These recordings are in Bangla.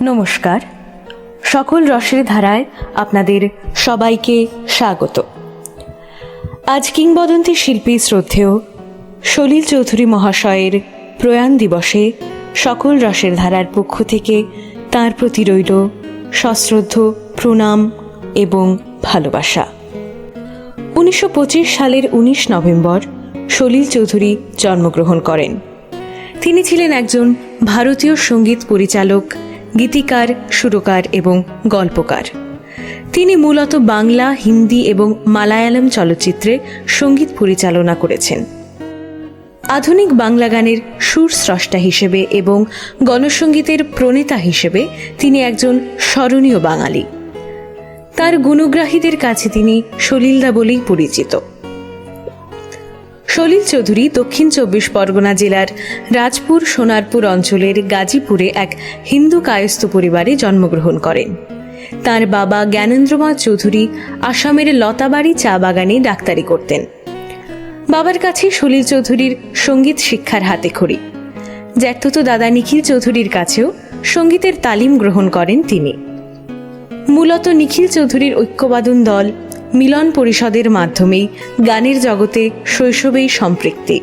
নমস্কার, সকল রসের ধারায় আপনাদের সবাইকে স্বাগত। আজ কিংবদন্তি শিল্পী শ্রদ্ধেয় সলিল চৌধুরী মহাশয়ের প্রয়াণ দিবসে সকল রসের ধারার পক্ষ থেকে তাঁর প্রতি রইল সশ্রদ্ধ প্রণাম এবং ভালোবাসা। 1925 সালের 19 নভেম্বর সলিল চৌধুরী জন্মগ্রহণ করেন। তিনি ছিলেন একজন ভারতীয় সঙ্গীত পরিচালক, গীতিকার, সুরকার এবং গল্পকার। তিনি মূলত বাংলা, হিন্দি এবং মালায়ালাম চলচ্চিত্রে সঙ্গীত পরিচালনা করেছেন। আধুনিক বাংলা গানের সুর স্রষ্টা হিসেবে এবং গণসঙ্গীতের প্রণেতা হিসেবে তিনি একজন স্মরণীয় বাঙালি। তার গুণগ্রাহীদের কাছে তিনি সলিলদা বলেই পরিচিত। সলিল চৌধুরী দক্ষিণ 24 পরগনা জেলার রাজপুর সোনারপুর অঞ্চলের গাজীপুরে এক হিন্দু কায়স্থ পরিবারে জন্মগ্রহণ করেন। তার বাবা জ্ঞানেন্দ্রনাথ চৌধুরী আসামের লতাবাড়ি চা বাগানে ডাক্তারি করতেন। বাবার কাছে সলিল চৌধুরীর সঙ্গীত শিক্ষার হাতেখড়ি। জ্যাঠতো দাদা নিখিল চৌধুরীর কাছেও সঙ্গীতের তালিম গ্রহণ করেন তিনি। মূলত নিখিল চৌধুরীর ঐক্যবাদন দল মিলন পরিষদের মাধ্যমেই গানের জগতে শৈশবেই সম্পৃক্তি।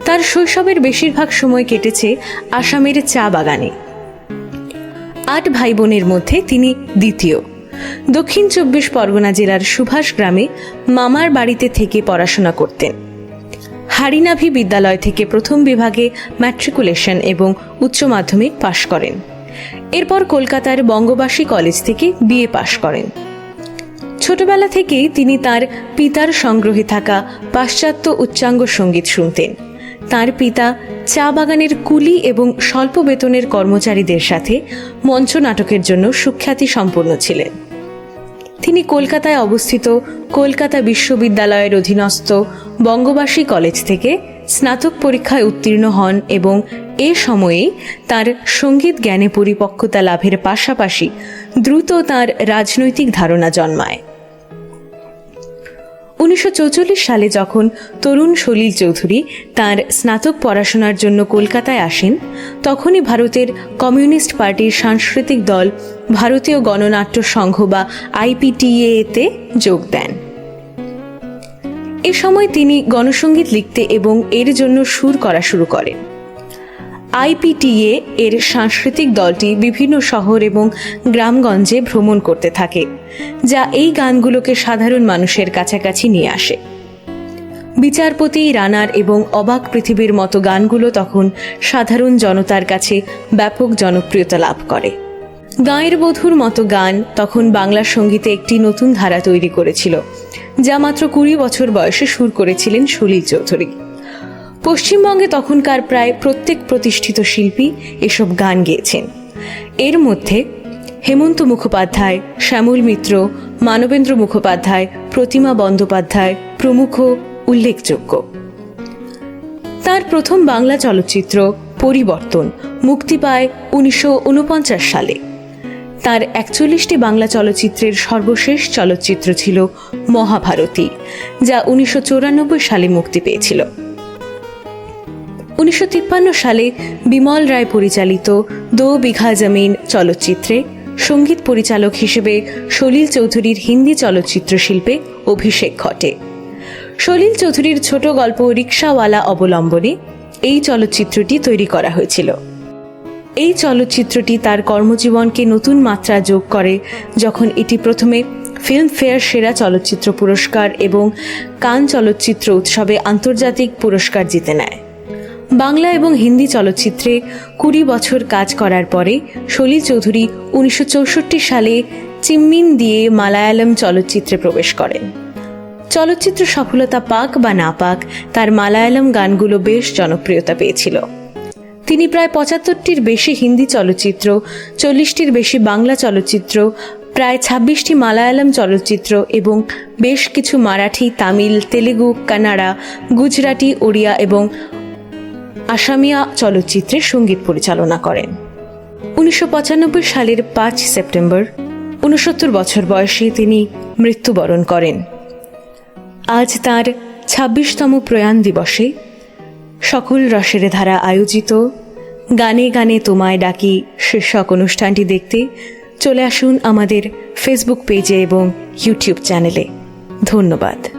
তার শৈশবের বেশিরভাগ সময় কেটেছে আসামের চা বাগানে। 8 ভাই বোনের মধ্যে তিনি দ্বিতীয়। দক্ষিণ 24 পরগনা জেলার সুভাষ গ্রামে মামার বাড়িতে থেকে পড়াশোনা করতেন। হারিনাভি বিদ্যালয় থেকে প্রথম বিভাগে ম্যাট্রিকুলেশন এবং উচ্চ মাধ্যমিক পাশ করেন। এরপর কলকাতার বঙ্গবাসী কলেজ থেকে বিএ পাশ করেন। ছোটবেলা থেকেই তিনি তার পিতার সংগ্রহে থাকা পাশ্চাত্য উচ্চাঙ্গ সঙ্গীত শুনতেন। তার পিতা চা বাগানের কুলি এবং স্বল্প বেতনের কর্মচারীদের সাথে মঞ্চ নাটকের জন্য সুখ্যাতি সম্পন্ন ছিলেন। তিনি কলকাতায় অবস্থিত কলকাতা বিশ্ববিদ্যালয়ের অধীনস্থ বঙ্গবাসী কলেজ থেকে স্নাতক পরীক্ষায় উত্তীর্ণ হন এবং এ সময়েই তার সঙ্গীত জ্ঞানে পরিপক্কতা লাভের পাশাপাশি দ্রুত তার রাজনৈতিক ধারণা জন্মায়। 1944 সালে যখন তরুণ সলিল চৌধুরী তার স্নাতক পড়াশোনার জন্য কলকাতায় আসেন, তখনই ভারতের কমিউনিস্ট পার্টির সাংস্কৃতিক দল ভারতীয় গণনাট্য সংঘ বা IPTA-তে যোগ দেন। এ সময় তিনি গণসঙ্গীত লিখতে এবং এর জন্য সুর করা শুরু করেন। IPTA এর সাংস্কৃতিক দলটি বিভিন্ন শহর এবং গ্রামগঞ্জে ভ্রমণ করতে থাকে, যা এই গানগুলোকে সাধারণ মানুষের কাছাকাছি নিয়ে আসে। বিচারপতি, রানার এবং অবাক পৃথিবীর মতো গানগুলো তখন সাধারণ জনতার কাছে ব্যাপক জনপ্রিয়তা লাভ করে। গাঁয়ের বধূর মতো গান তখন বাংলা সঙ্গীতে একটি নতুন ধারা তৈরি করেছিল, যা মাত্র 20 বছর বয়সে সুর করেছিলেন সলিল চৌধুরী। পশ্চিমবঙ্গে তখনকার প্রায় প্রত্যেক প্রতিষ্ঠিত শিল্পী এসব গান গেয়েছেন। এর মধ্যে হেমন্ত মুখোপাধ্যায়, শ্যামল মিত্র, মানবেন্দ্র মুখোপাধ্যায়, প্রতিমা বন্দ্যোপাধ্যায় প্রমুখ উল্লেখযোগ্য। তার প্রথম বাংলা চলচ্চিত্র পরিবর্তন মুক্তি পায় 1949 সালে। তার 41টি বাংলা চলচ্চিত্রের সর্বশেষ চলচ্চিত্র ছিল মহাভারতী, যা 1994 সালে মুক্তি পেয়েছিল। 1953 সালে বিমল রায় পরিচালিত দো বিঘা জমিন চলচ্চিত্রে সঙ্গীত পরিচালক হিসেবে সলিল চৌধুরীর হিন্দি চলচ্চিত্র শিল্পে অভিষেক ঘটে। সলিল চৌধুরীর ছোট গল্প রিক্সাওয়ালা অবলম্বনে এই চলচ্চিত্রটি তৈরি করা হয়েছিল। এই চলচ্চিত্রটি তার কর্মজীবনকে নতুন মাত্রা যোগ করে যখন এটি প্রথমে ফিল্মফেয়ার সেরা চলচ্চিত্র পুরস্কার এবং কান চলচ্চিত্র উৎসবে আন্তর্জাতিক পুরস্কার জিতে নেয়। বাংলা এবং হিন্দি চলচ্চিত্রে 20 বছর কাজ করার পরে সলিল চৌধুরী 1964 সালে চিম্মিন দিয়ে মালায়ালাম চলচ্চিত্রে প্রবেশ করেন। চলচ্চিত্র সফলতা পাক বা না পাক, তার মালায়ালাম গানগুলো বেশ জনপ্রিয়তা পেয়েছিল। তিনি প্রায় 75টির বেশি হিন্দি চলচ্চিত্র, 40টির বেশি বাংলা চলচ্চিত্র, প্রায় 26টি মালায়ালাম চলচ্চিত্র এবং বেশ কিছু মারাঠি, তামিল, তেলেগু, কান্নাড়া, গুজরাটি, ওড়িয়া এবং আসামিয়া চলচ্চিত্রে সঙ্গীত পরিচালনা করেন। 1995 সালের 5 সেপ্টেম্বর 69 বছর বয়সে তিনি মৃত্যুবরণ করেন। আজ তার 26তম প্রয়াণ দিবসে সকল রসের ধারা আয়োজিত গানে গানে তোমায় ডাকি শীর্ষক অনুষ্ঠানটি দেখতে চলে আসুন আমাদের ফেসবুক পেজে এবং ইউটিউব চ্যানেলে। ধন্যবাদ।